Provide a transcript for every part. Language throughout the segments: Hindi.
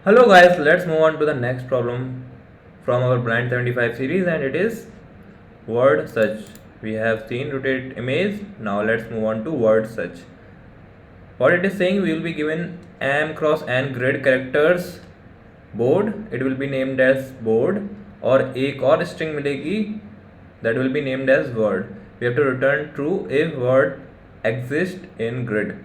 Hello guys, let's move on to the next problem from our Blind 75 series, and it is word search. We have seen rotate image, now let's move on to word search. What it is saying, we will be given m cross n grid characters board, it will be named as board, और एक और string मिलेगी that will be named as word. We have to return true if word exists in grid.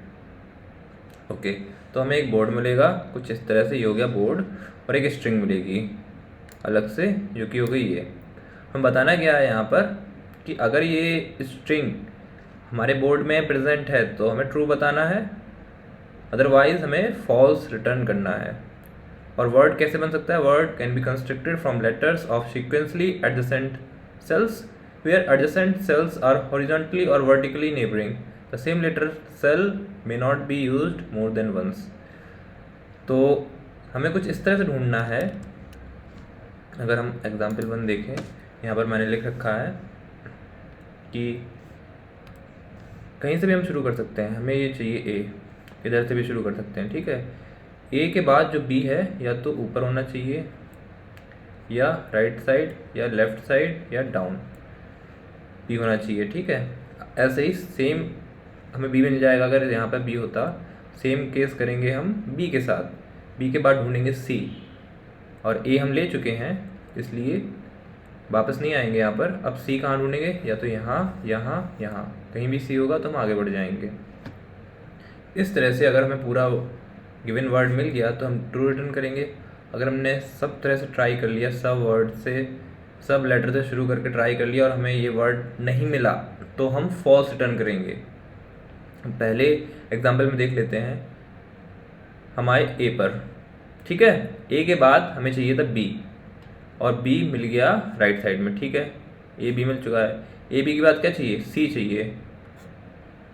Okay तो हमें एक बोर्ड मिलेगा कुछ इस तरह से, ये हो गया बोर्ड, और एक स्ट्रिंग मिलेगी अलग से जो कि हो गई ये. हम बताना क्या है यहाँ पर कि अगर ये स्ट्रिंग हमारे बोर्ड में प्रेजेंट है तो हमें ट्रू बताना है, अदरवाइज हमें फॉल्स रिटर्न करना है. और वर्ड कैसे बन सकता है? Word can be constructed from letters of sequentially adjacent cells where adjacent cells are horizontally और vertically neighbouring. The same letter cell may not be used more than once. तो हमें कुछ इस तरह से ढूंढना है. अगर हम एग्जाम्पल 1 देखें, यहाँ पर मैंने लिख रखा है कि कहीं से भी हम शुरू कर सकते हैं. हमें ये चाहिए ए, इधर से भी शुरू कर सकते हैं. ठीक है, ए के बाद जो बी है या तो ऊपर होना चाहिए या राइट साइड या लेफ्ट साइड या डाउन बी होना चाहिए. ठीक है, ऐसे ही सेम हमें बी मिल जाएगा अगर यहाँ पर बी होता. सेम केस करेंगे हम बी के साथ. बी के बाद ढूंढेंगे सी, और ए हम ले चुके हैं इसलिए वापस नहीं आएंगे यहाँ पर. अब सी कहाँ ढूंढेंगे? या तो यहाँ यहाँ यहाँ, कहीं भी सी होगा तो हम आगे बढ़ जाएंगे. इस तरह से अगर हमें पूरा गिवन वर्ड मिल गया तो हम ट्रू रिटर्न करेंगे. अगर हमने सब तरह से ट्राई कर लिया, सब वर्ड से, सब लेटर से शुरू करके ट्राई कर लिया और हमें ये वर्ड नहीं मिला तो हम फॉल्स रिटर्न करेंगे. पहले एग्जाम्पल में देख लेते हैं हमारे ए पर. ठीक है, ए के बाद हमें चाहिए था बी, और बी मिल गया राइट साइड में. ठीक है, ए बी मिल चुका है. ए बी के बाद क्या चाहिए? सी चाहिए.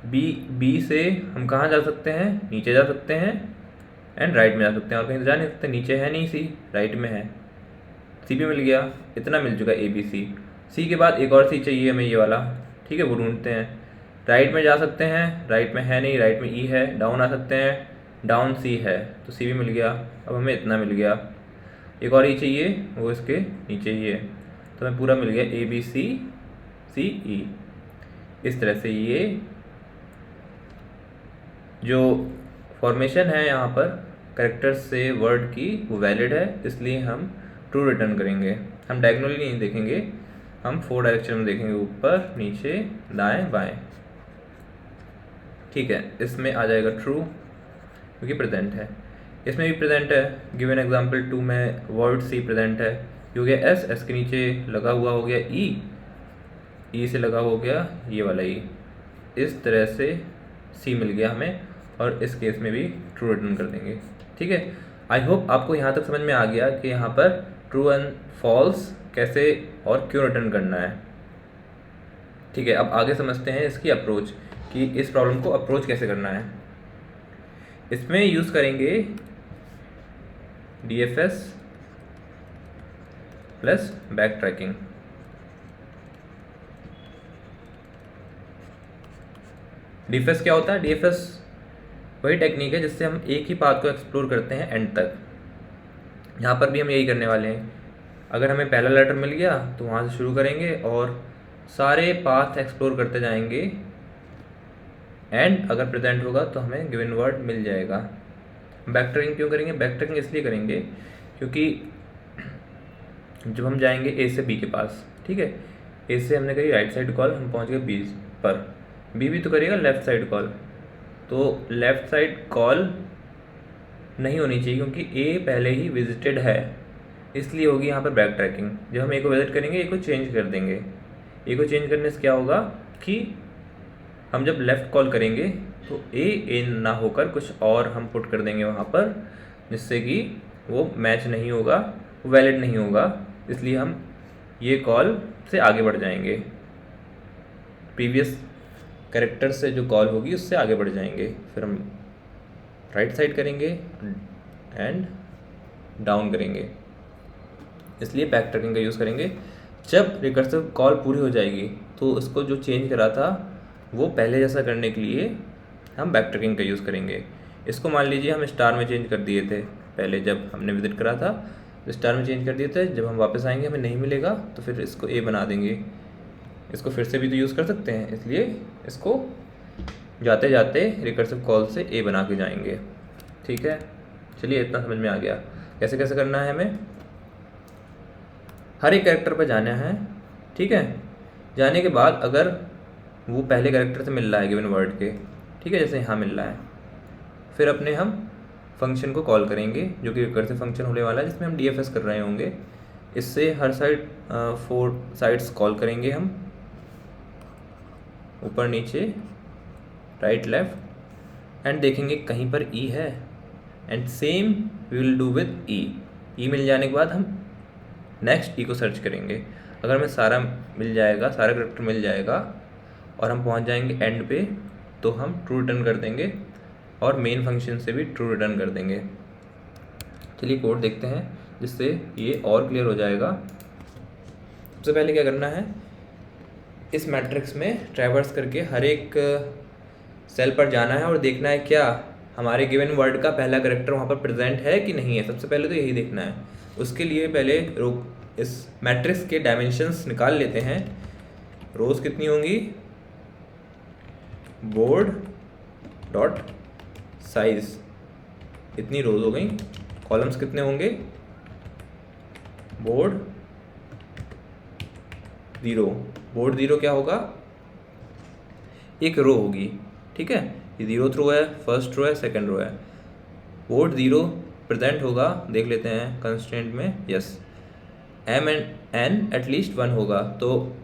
बी से हम कहाँ जा सकते हैं? नीचे जा सकते हैं एंड राइट में जा सकते हैं, और कहीं तो जा नहीं सकते. नीचे है नहीं सी, राइट में है. सी भी मिल गया, इतना मिल चुका ए बी सी. सी के बाद एक और सी चाहिए हमें, ये वाला. ठीक है, वो ढूंढते हैं. राइट में जा सकते हैं, राइट में है नहीं, राइट में ई है. डाउन आ सकते हैं, डाउन सी है, तो सी भी मिल गया. अब हमें इतना मिल गया. एक और ई चाहिए, वो इसके नीचे ही है, तो हमें पूरा मिल गया ए बी सी सी ई. इस तरह से ये जो फॉर्मेशन है यहाँ पर कैरेक्टर्स से वर्ड की, वो वैलिड है, इसलिए हम ट्रू रिटर्न करेंगे. हम डायगोनली नहीं देखेंगे, हम 4 डायरेक्शन में देखेंगे, ऊपर नीचे दाएं बाएं. ठीक है, इसमें आ जाएगा ट्रू क्योंकि प्रेजेंट है. इसमें भी प्रेजेंट है. गिवन एग्जांपल 2 में वर्ड सी प्रेजेंट है. ये हो गया एस, एस के नीचे लगा हुआ हो गया ई, ई से लगा हो गया ये वाला ई. इस तरह से सी मिल गया हमें, और इस केस में भी ट्रू रिटर्न कर देंगे. ठीक है, आई होप आपको यहाँ तक समझ में आ गया कि यहाँ पर ट्रू एंड फॉल्स कैसे और क्यों रिटर्न करना है. ठीक है, अब आगे समझते हैं इसकी अप्रोच, कि इस प्रॉब्लम को अप्रोच कैसे करना है. इसमें यूज़ करेंगे DFS plus back tracking. DFS क्या होता है? DFS वही टेक्निक है जिससे हम एक ही पाथ को एक्सप्लोर करते हैं एंड तक. यहाँ पर भी हम यही करने वाले हैं. अगर हमें पहला लेटर मिल गया तो वहाँ से शुरू करेंगे और सारे पाथ एक्सप्लोर करते जाएंगे. एंड अगर प्रेजेंट होगा तो हमें गिवन वर्ड मिल जाएगा. बैक ट्रैकिंग क्यों करेंगे? बैक ट्रैकिंग इसलिए करेंगे क्योंकि जब हम जाएंगे ए से बी के पास, ठीक है, ए से हमने करी राइट साइड कॉल, हम पहुँच गए बी पर. बी भी तो करेगा लेफ्ट साइड कॉल, तो लेफ्ट साइड कॉल नहीं होनी चाहिए क्योंकि ए पहले ही विजिटेड है, इसलिए होगी यहाँ पर बैक ट्रैकिंग. जब हम ए को विजिट करेंगे, ए को चेंज कर देंगे. ए को चेंज करने से क्या होगा कि हम जब लेफ़्ट कॉल करेंगे तो ए ना होकर कुछ और हम पुट कर देंगे वहाँ पर, जिससे कि वो मैच नहीं होगा, वो वैलिड नहीं होगा. इसलिए हम ये कॉल से आगे बढ़ जाएंगे, प्रीवियस कैरेक्टर से जो कॉल होगी उससे आगे बढ़ जाएंगे. फिर हम राइट साइड करेंगे एंड डाउन करेंगे, इसलिए बैक ट्रैकिंग का यूज़ करेंगे. जब रिकर्सिव कॉल पूरी हो जाएगी तो उसको जो चेंज करा था वो पहले जैसा करने के लिए हम बैक ट्रैकिंग का यूज़ करेंगे. इसको मान लीजिए हम स्टार में चेंज कर दिए थे, पहले जब हमने विजिट करा था स्टार में चेंज कर दिया था, जब हम वापस आएंगे हमें नहीं मिलेगा तो फिर इसको ए बना देंगे। इसको फिर से भी तो यूज़ कर सकते हैं, इसलिए इसको जाते जाते रिकर्सिव कॉल से ए बना के जाएंगे। ठीक है, चलिए इतना समझ में आ गया कैसे कैसे करना है। हमें हर एक कैरेक्टर पर जाना है, ठीक है। जाने के बाद अगर वो पहले कैरेक्टर से मिल रहा है गिवन वर्ड के, ठीक है, जैसे यहाँ मिल रहा है, फिर अपने हम फंक्शन को कॉल करेंगे जो कि रिकर्सिव फंक्शन होने वाला है, जिसमें हम डीएफएस कर रहे होंगे। इससे हर साइड 4 साइड्स कॉल करेंगे हम, ऊपर नीचे राइट लेफ्ट, एंड देखेंगे कहीं पर ई है, and same we will do with E मिल जाने के बाद हम नेक्स्ट ई को सर्च करेंगे। अगर हमें सारा मिल जाएगा, सारा कैरेक्टर मिल जाएगा और हम पहुंच जाएंगे एंड पे, तो हम ट्रू रिटर्न कर देंगे और मेन फंक्शन से भी ट्रू रिटर्न कर देंगे। चलिए कोड देखते हैं जिससे ये और क्लियर हो जाएगा। सबसे पहले क्या करना है, इस मैट्रिक्स में ट्रैवर्स करके हर एक सेल पर जाना है और देखना है क्या हमारे गिवन वर्ड का पहला कैरेक्टर वहाँ पर प्रेजेंट है कि नहीं है। सबसे पहले तो यही देखना है। उसके लिए पहले इस मैट्रिक्स के डायमेंशंस निकाल लेते हैं। रोज कितनी होंगी, बोर्ड डॉट साइज, इतनी रोज हो गई। कॉलम्स कितने होंगे, बोर्ड 0, बोर्ड 0 क्या होगा, एक रो होगी, ठीक है। ये 0th रो है, फर्स्ट रो है, सेकंड रो है। बोर्ड 0 प्रेजेंट होगा, देख लेते हैं कंस्ट्रेंट में, yes, M and N at least 1 होगा, तो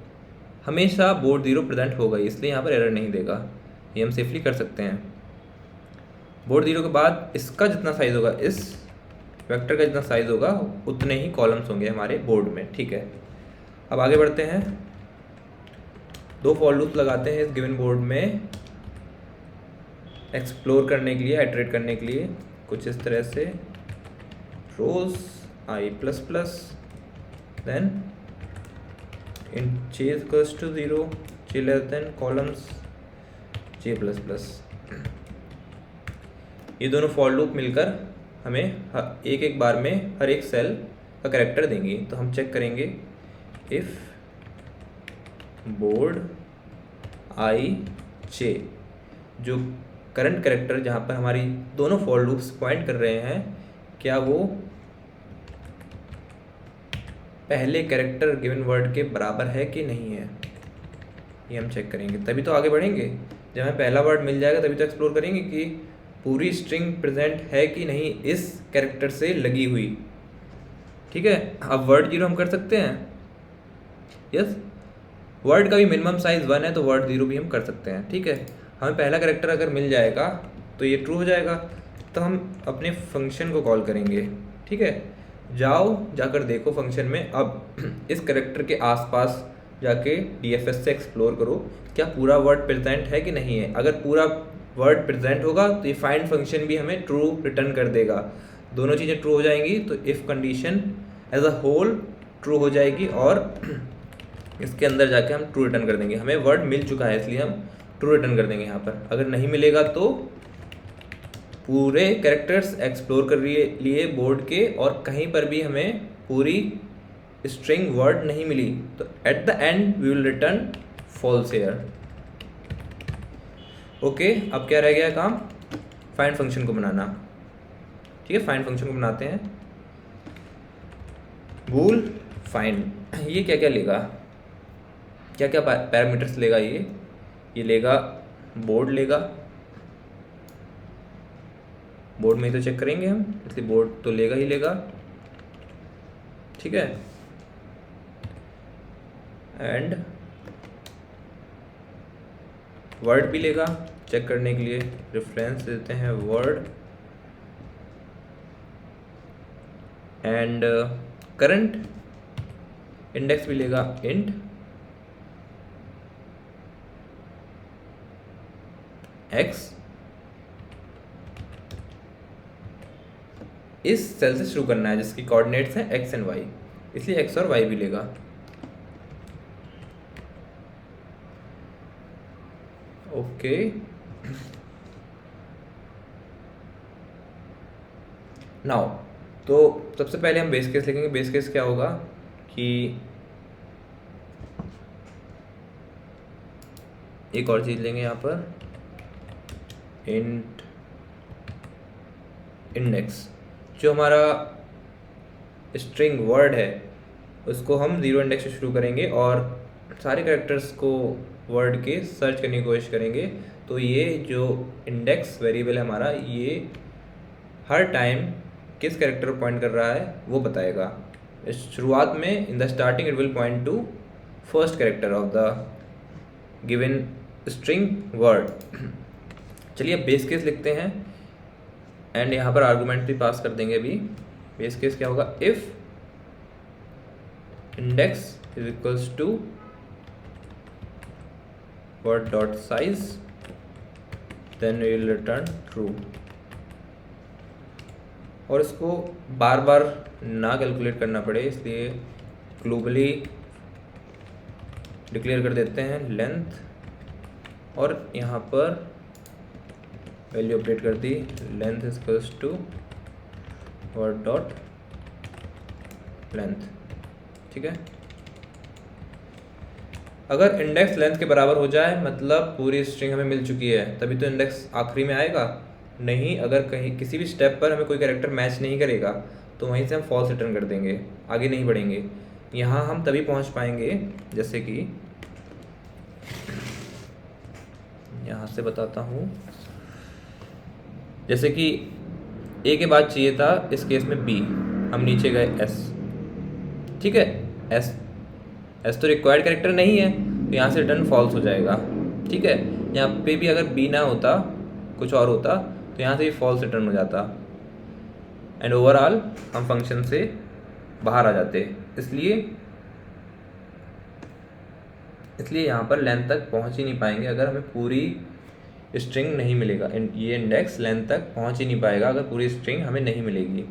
हमेशा बोर्ड 0 प्रेजेंट होगा, इसलिए यहाँ पर एरर नहीं देगा, ये हम सेफली कर सकते हैं। बोर्ड 0 के बाद इसका जितना साइज होगा, इस वेक्टर का जितना साइज होगा उतने ही कॉलम्स होंगे हमारे बोर्ड में, ठीक है। अब आगे बढ़ते हैं, 2 फॉर लूप लगाते हैं इस गिवन बोर्ड में एक्सप्लोर करने के लिए, आइटरेट करने के लिए, कुछ इस तरह से। Rows I plus plus, then int j equals to 0, j less than columns j plus plus. ये दोनों फॉर लूप मिलकर हमें एक एक बार में हर एक सेल का कैरेक्टर देंगी। तो हम चेक करेंगे, इफ बोर्ड आई जे, जो करंट कैरेक्टर जहाँ पर हमारी दोनों फॉर लूप्स पॉइंट कर रहे हैं, क्या वो पहले कैरेक्टर गिवन वर्ड के बराबर है कि नहीं है, ये हम चेक करेंगे। तभी तो आगे बढ़ेंगे। जब हमें पहला वर्ड मिल जाएगा तभी तो एक्सप्लोर करेंगे कि पूरी स्ट्रिंग प्रेजेंट है कि नहीं इस कैरेक्टर से लगी हुई, ठीक है। अब वर्ड 0 हम कर सकते हैं, यस। वर्ड का भी मिनिमम साइज 1 है, तो वर्ड 0 भी हम कर सकते हैं, ठीक है। हमें पहला कैरेक्टर अगर मिल जाएगा तो ये ट्रू हो जाएगा, तो हम अपने फंक्शन को कॉल करेंगे, ठीक है। जाओ, जाकर देखो फंक्शन में, अब इस कैरेक्टर के आसपास जाके डीएफएस से एक्सप्लोर करो क्या पूरा वर्ड प्रेजेंट है कि नहीं है। अगर पूरा वर्ड प्रेजेंट होगा तो ये फाइंड फंक्शन भी हमें ट्रू रिटर्न कर देगा। दोनों चीज़ें ट्रू हो जाएंगी तो if condition as a whole true हो जाएगी और इसके अंदर जाके हम ट्रू रिटर्न कर देंगे। हमें वर्ड मिल चुका है इसलिए हम ट्रू रिटर्न कर देंगे यहाँ पर। अगर नहीं मिलेगा तो पूरे कैरेक्टर्स एक्सप्लोर कर लिए बोर्ड के और कहीं पर भी हमें पूरी स्ट्रिंग वर्ड नहीं मिली तो at the end we will return false here. Okay, अब क्या रह गया काम, फाइंड फंक्शन को बनाना, ठीक है। फाइंड फंक्शन को बनाते हैं, बूल फाइंड। ये क्या क्या लेगा, क्या क्या पैरामीटर्स लेगा, ये लेगा बोर्ड लेगा, बोर्ड में ही तो चेक करेंगे हम, इसलिए बोर्ड तो लेगा ही लेगा, ठीक है। एंड वर्ड भी लेगा, चेक करने के लिए रेफरेंस देते हैं वर्ड, एंड करंट इंडेक्स भी लेगा इंट x, इस सेल से शुरू करना है जिसकी कोऑर्डिनेट्स हैं x एंड y, इसलिए x और y भी लेगा। ओके, नाउ तो सबसे पहले हम बेस केस लिखेंगे। बेस केस क्या होगा कि एक और चीज़ लेंगे यहाँ पर, इंट इंडेक्स। जो हमारा स्ट्रिंग वर्ड है उसको हम 0 इंडेक्स से शुरू करेंगे और सारे कैरेक्टर्स को वर्ड के सर्च करने की कोशिश करेंगे। तो ये जो इंडेक्स वेरिएबल है हमारा, ये हर टाइम किस कैरेक्टर पर पॉइंट कर रहा है वो बताएगा। इस शुरुआत में in the starting it will point two first character of the given string word. चलिए अब बेस केस लिखते हैं एंड यहाँ पर आर्गुमेंट भी पास कर देंगे अभी। बेस केस क्या होगा, if index is equals to word dot size then we will return true। और इसको बार बार ना कैलकुलेट करना पड़े इसलिए ग्लोबली डिक्लेयर कर देते हैं लेंथ, और यहाँ पर वैल्यू अपडेट कर दी, length is equals to word dot length. ठीक है, अगर इंडेक्स लेंथ के बराबर हो जाए मतलब पूरी स्ट्रिंग हमें मिल चुकी है, तभी तो इंडेक्स आखिरी में आएगा। नहीं, अगर कहीं किसी भी स्टेप पर हमें कोई कैरेक्टर मैच नहीं करेगा तो वहीं से हम फॉल्स रिटर्न कर देंगे, आगे नहीं बढ़ेंगे। यहाँ हम तभी पहुँच पाएंगे, जैसे कि यहाँ से बताता हूँ, जैसे कि ए के बाद चाहिए था इस केस में बी, हम नीचे गए एस। ठीक है, एस तो रिक्वायर्ड कैरेक्टर नहीं है तो यहाँ से रिटर्न फॉल्स हो जाएगा। ठीक है, यहाँ पे भी अगर बी ना होता कुछ और होता तो यहाँ से भी फॉल्स रिटर्न हो जाता एंड ओवरऑल हम फंक्शन से बाहर आ जाते। इसलिए यहाँ पर लेंथ तक पहुँच ही नहीं पाएंगे अगर हमें पूरी स्ट्रिंग नहीं मिलेगा। ये इंडेक्स लेंथ तक पहुँच ही नहीं पाएगा अगर पूरी स्ट्रिंग हमें नहीं मिलेगी।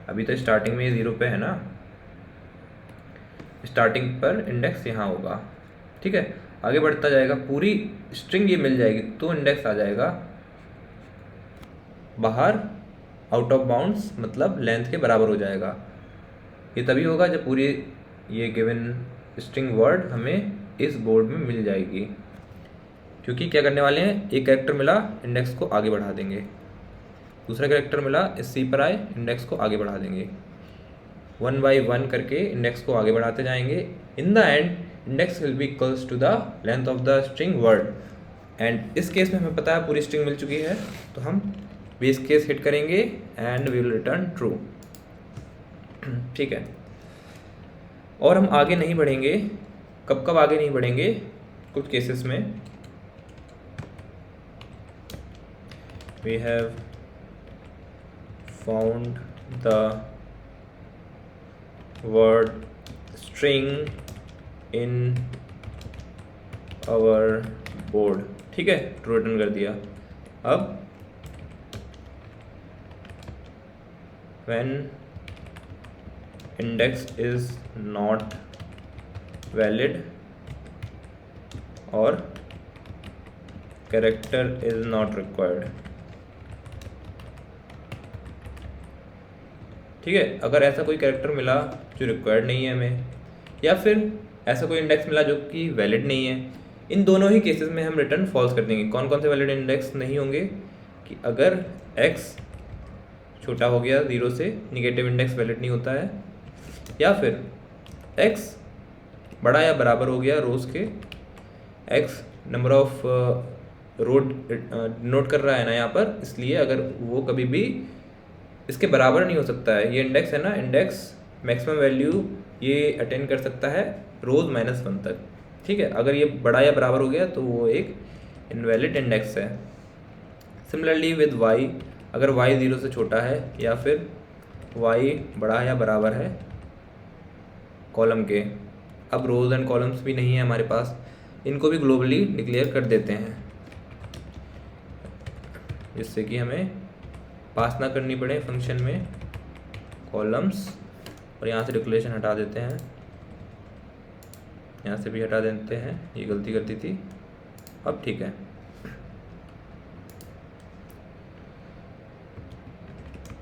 अभी तो स्टार्टिंग में ये 0 पे है ना, स्टार्टिंग पर इंडेक्स यहाँ होगा। ठीक है, आगे बढ़ता जाएगा, पूरी स्ट्रिंग ये मिल जाएगी तो इंडेक्स आ जाएगा बाहर, आउट ऑफ बाउंड्स, मतलब लेंथ के बराबर हो जाएगा। ये तभी होगा जब पूरी ये गिवन स्ट्रिंग वर्ड हमें इस बोर्ड में मिल जाएगी। क्योंकि क्या करने वाले हैं, एक कैरेक्टर मिला इंडेक्स को आगे बढ़ा देंगे, दूसरा कैरेक्टर मिला इस सी पर आए इंडेक्स को आगे बढ़ा देंगे, 1 बाई 1 करके इंडेक्स को आगे बढ़ाते जाएंगे। In the end index will be equals to the length of the string word. And इस केस में हमें पता है पूरी स्ट्रिंग मिल चुकी है तो हम बेस केस हिट करेंगे and we will return true. ठीक है, और हम आगे नहीं बढ़ेंगे। कब आगे नहीं बढ़ेंगे, कुछ केसेस में we have found the word string in our board। ठीक है, ट्रू रिटर्न कर दिया। अब when index is not valid और character is not required। ठीक है, अगर ऐसा कोई कैरेक्टर मिला जो रिक्वायर्ड नहीं है हमें, या फिर ऐसा कोई इंडेक्स मिला जो कि वैलिड नहीं है, इन दोनों ही केसेस में हम रिटर्न फॉल्स कर देंगे। कौन कौन से वैलिड इंडेक्स नहीं होंगे, कि अगर x छोटा हो गया 0 से, निगेटिव इंडेक्स वैलिड नहीं होता है, या फिर x बड़ा या बराबर हो गया रोज के, x number of road note कर रहा है ना यहाँ पर, इसलिए अगर वो कभी भी इसके बराबर नहीं हो सकता है। ये इंडेक्स है ना, इंडेक्स मैक्सिमम वैल्यू ये अटेंड कर सकता है रोज -1 तक। ठीक है, अगर ये बड़ा या बराबर हो गया तो वो एक इनवैलिड इंडेक्स है। सिमिलरली विद y, अगर y 0 से छोटा है या फिर y बड़ा या बराबर है कॉलम के, अब रोज एंड कॉलम्स भी नहीं है हमारे पास, इनको भी ग्लोबली डिक्लेयर कर देते हैं जिससे कि हमें पास ना करनी पड़े फंक्शन में कॉलम्स। और यहाँ से डिक्लेरेशन हटा देते हैं, यहाँ से भी हटा देते हैं, ये गलती करती थी। अब ठीक है,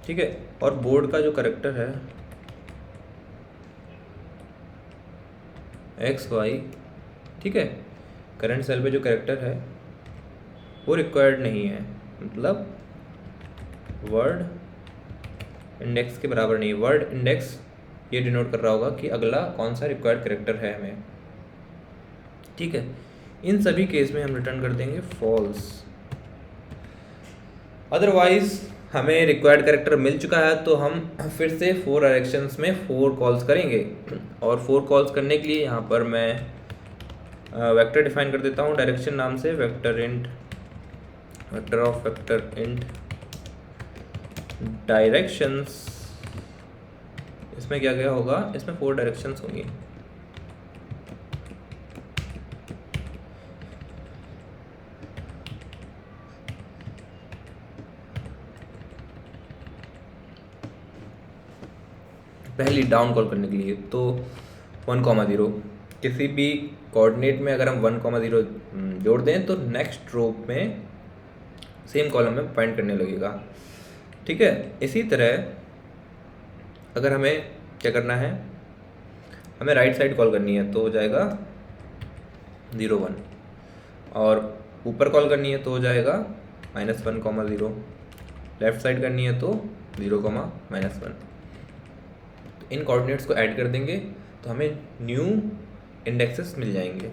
ठीक है। और बोर्ड का जो करेक्टर है एक्स वाई, ठीक है, करंट सेल पे जो करेक्टर है वो रिक्वायर्ड नहीं है, मतलब वर्ड इंडेक्स के बराबर नहीं। वर्ड इंडेक्स ये डिनोट कर रहा होगा कि अगला कौन सा रिक्वायर्ड करेक्टर है हमें, ठीक है। इन सभी केस में हम रिटर्न कर देंगे फॉल्स। अदरवाइज हमें रिक्वायर्ड करेक्टर मिल चुका है तो हम फिर से 4 डायरेक्शंस में 4 कॉल्स करेंगे। और 4 कॉल्स करने के लिए यहाँ पर मैं वेक्टर डिफाइन कर देता हूँ डायरेक्शन नाम से, vector int, vector of vector int directions. इसमें क्या क्या होगा, इसमें 4 डायरेक्शंस होंगी। पहली डाउन कॉल करने के लिए तो 1,0 किसी भी कोऑर्डिनेट में अगर हम 1,0 जोड़ दें तो नेक्स्ट रो में सेम कॉलम में पॉइंट करने लगेगा, ठीक है। इसी तरह अगर हमें क्या करना है, हमें राइट साइड कॉल करनी है तो हो जाएगा 0,1, और ऊपर कॉल करनी है तो हो जाएगा -1,0, लेफ्ट साइड करनी है तो 0,-1। इन कोऑर्डिनेट्स को ऐड कर देंगे तो हमें न्यू इंडेक्सेस मिल जाएंगे,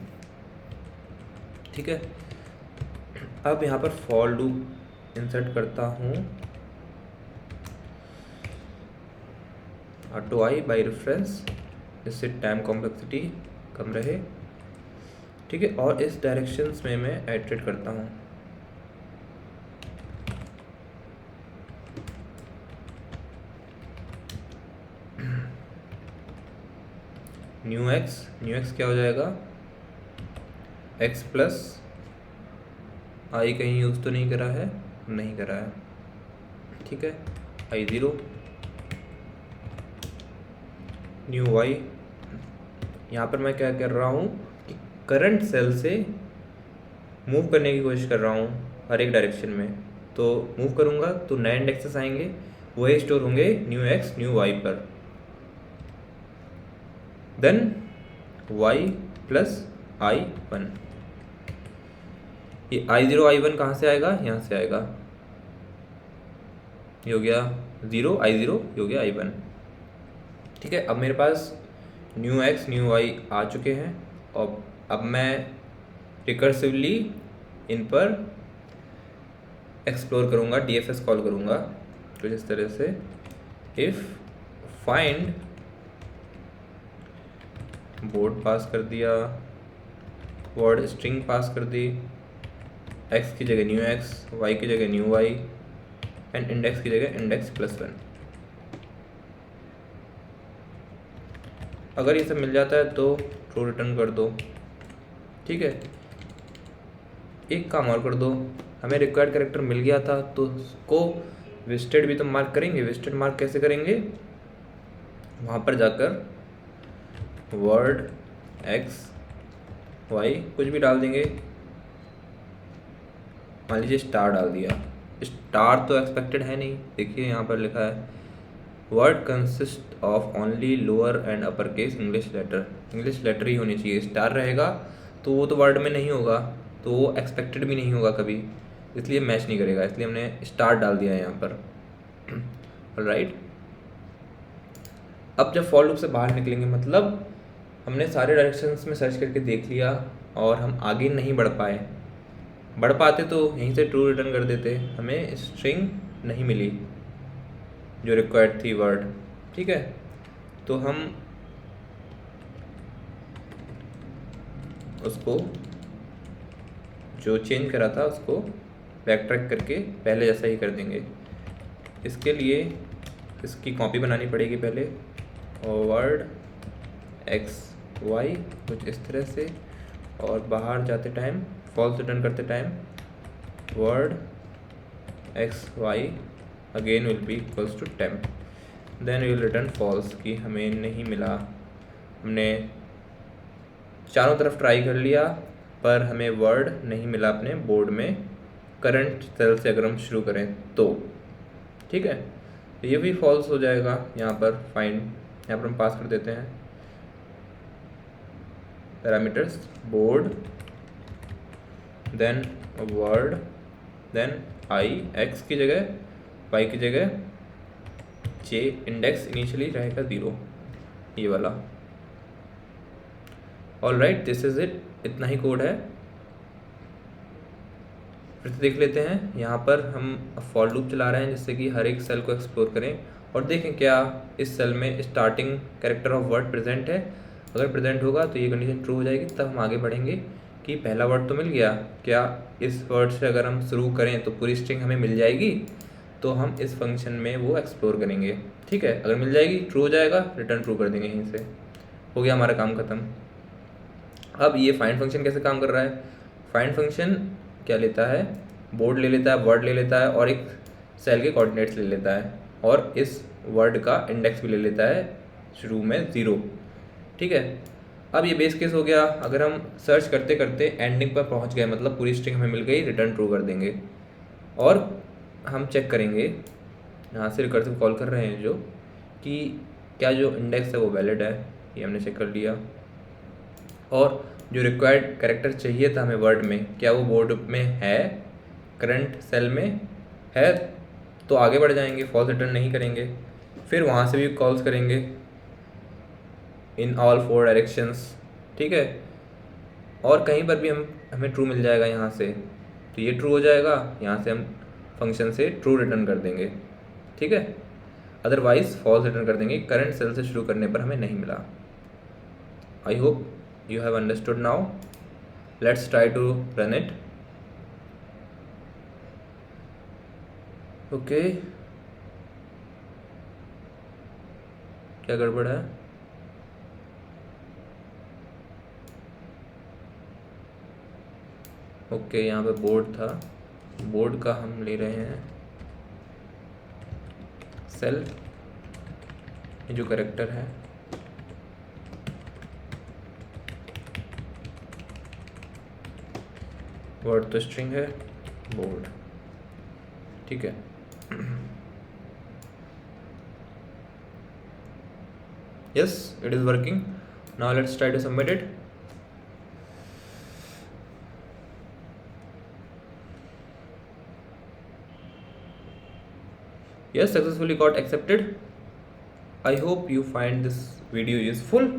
ठीक है। अब यहाँ पर फॉर लूप इंसर्ट करता हूँ, ऑटो आई बाय रेफरेंस, इससे टाइम कॉम्प्लेक्सिटी कम रहे, ठीक है। और इस डायरेक्शंस में मैं एटरेट करता हूँ, न्यू एक्स क्या हो जाएगा, एक्स प्लस आई कहीं यूज़ तो नहीं करा है, नहीं करा है, ठीक है। I0 new Y. यहाँ पर मैं क्या कर रहा हूँ कि करंट सेल से मूव करने की कोशिश कर रहा हूँ हर एक डायरेक्शन में, तो मूव करूँगा तो नए इंडेक्सेस आएंगे, वही स्टोर होंगे न्यू एक्स न्यू वाई पर। देन y प्लस I1, ये I0 I1 कहाँ से आएगा, यहाँ से आएगा, ये हो गया 0 I0, ये हो गया I1, ठीक है। अब मेरे पास न्यू एक्स न्यू वाई आ चुके हैं और अब मैं रिकर्सिवली इन पर एक्सप्लोर करूँगा, DFS कॉल करूँगा कुछ इस तरह से, इफ़ फाइंड बोर्ड पास कर दिया, वर्ड स्ट्रिंग पास कर दी, एक्स की जगह न्यू एक्स, वाई की जगह न्यू वाई, एंड इंडेक्स की जगह इंडेक्स +1। अगर ये सब मिल जाता है तो ट्रू रिटर्न कर दो, ठीक है। एक काम और कर दो, हमें रिक्वायर्ड कैरेक्टर मिल गया था तो उसको विजिटेड भी तो मार्क करेंगे। विजिटेड मार्क कैसे करेंगे, वहाँ पर जाकर वर्ड एक्स वाई कुछ भी डाल देंगे, मान लीजिए स्टार डाल दिया, स्टार तो एक्सपेक्टेड है नहीं, देखिए यहाँ पर लिखा है word consist of only lower and upper case English letter, English letter ही होनी चाहिए, स्टार रहेगा तो वो तो वर्ड में नहीं होगा, तो वो एक्सपेक्टेड भी नहीं होगा कभी, इसलिए मैच नहीं करेगा, इसलिए हमने स्टार डाल दिया है यहाँ पर। ऑलराइट, अब जब फॉर लूप से बाहर निकलेंगे, मतलब हमने सारे डायरेक्शंस में सर्च करके देख लिया और हम आगे नहीं बढ़ पाए, बढ़ पाते तो यहीं से ट्रू रिटर्न कर देते, हमें स्ट्रिंग नहीं मिली जो रिक्वायर्ड थी वर्ड, ठीक है। तो हम उसको जो चेंज करा था उसको बैक ट्रैक करके पहले जैसा ही कर देंगे। इसके लिए इसकी कॉपी बनानी पड़ेगी पहले, और वर्ड एक्स वाई कुछ इस तरह से, और बाहर जाते टाइम फॉल्स रिटर्न करते time word X Y again will be equals to temp, then we will return false कि हमें नहीं मिला, हमने चारों तरफ ट्राई कर लिया पर हमें वर्ड नहीं मिला अपने बोर्ड में, करंट सेल से अगर हम शुरू करें तो, ठीक है। तो ये भी फॉल्स हो जाएगा। यहाँ पर फाइंड, यहाँ पर हम पास कर देते हैं parameters board, then word, then I, X की जगह वाई की जगह जे, इंडेक्स इनिशियली रहेगा 0, ये वाला। All right, this is it, इतना ही कोड है। फिर से देख लेते हैं, यहाँ पर हम फॉर लूप चला रहे हैं जिससे कि हर एक सेल को एक्सप्लोर करें और देखें क्या इस सेल में starting character of word present है। अगर प्रेजेंट होगा तो ये कंडीशन ट्रू हो जाएगी, तब हम आगे बढ़ेंगे कि पहला वर्ड तो मिल गया, क्या इस वर्ड से अगर हम शुरू करें तो पूरी स्ट्रिंग हमें मिल जाएगी, तो हम इस फंक्शन में वो एक्सप्लोर करेंगे। ठीक है, अगर मिल जाएगी ट्रू हो जाएगा, रिटर्न ट्रू कर देंगे, यहीं से हो गया हमारा काम खत्म। अब ये फाइंड फंक्शन कैसे काम कर रहा है? फाइंड फंक्शन क्या लेता है, बोर्ड ले लेता है, वर्ड ले लेता है और एक सेल के कोऑर्डिनेट्स ले लेता है और इस वर्ड का इंडेक्स भी ले लेता है शुरू में 0। ठीक है, अब ये बेस केस हो गया। अगर हम सर्च करते करते एंडिंग पर पहुंच गए, मतलब पूरी स्ट्रिंग हमें मिल गई, रिटर्न ट्रू कर देंगे। और हम चेक करेंगे, यहाँ से रिकर्सिव कॉल कर रहे हैं जो, कि क्या जो इंडेक्स है वो वैलिड है, ये हमने चेक कर लिया। और जो रिक्वायर्ड कैरेक्टर चाहिए था हमें वर्ड में, क्या वो बोर्ड में है, करंट सेल में है, तो आगे बढ़ जाएंगे, फॉल्स रिटर्न नहीं करेंगे। फिर वहाँ से भी कॉल्स करेंगे इन ऑल 4 डायरेक्शंस। ठीक है, और कहीं पर भी हमें ट्रू मिल जाएगा यहाँ से, तो ये ट्रू हो जाएगा, यहाँ से हम फंक्शन से ट्रू रिटर्न कर देंगे। ठीक है, अदरवाइज फॉल्स रिटर्न कर देंगे, करंट सेल से शुरू करने पर हमें नहीं मिला। I hope you have understood now. Let's try to run it. Okay, क्या गड़बड़ है? ओके, यहाँ पे बोर्ड था, बोर्ड का हम ले रहे हैं सेल, ये जो कैरेक्टर है वर्ड तो स्ट्रिंग है, बोर्ड। ठीक है, yes, it is working. Now let's try to submit it. Yes, successfully got accepted. I hope you find this video useful.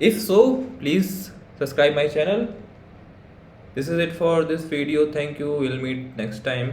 If so, please subscribe my channel. This is it for this video. Thank you. We'll meet next time.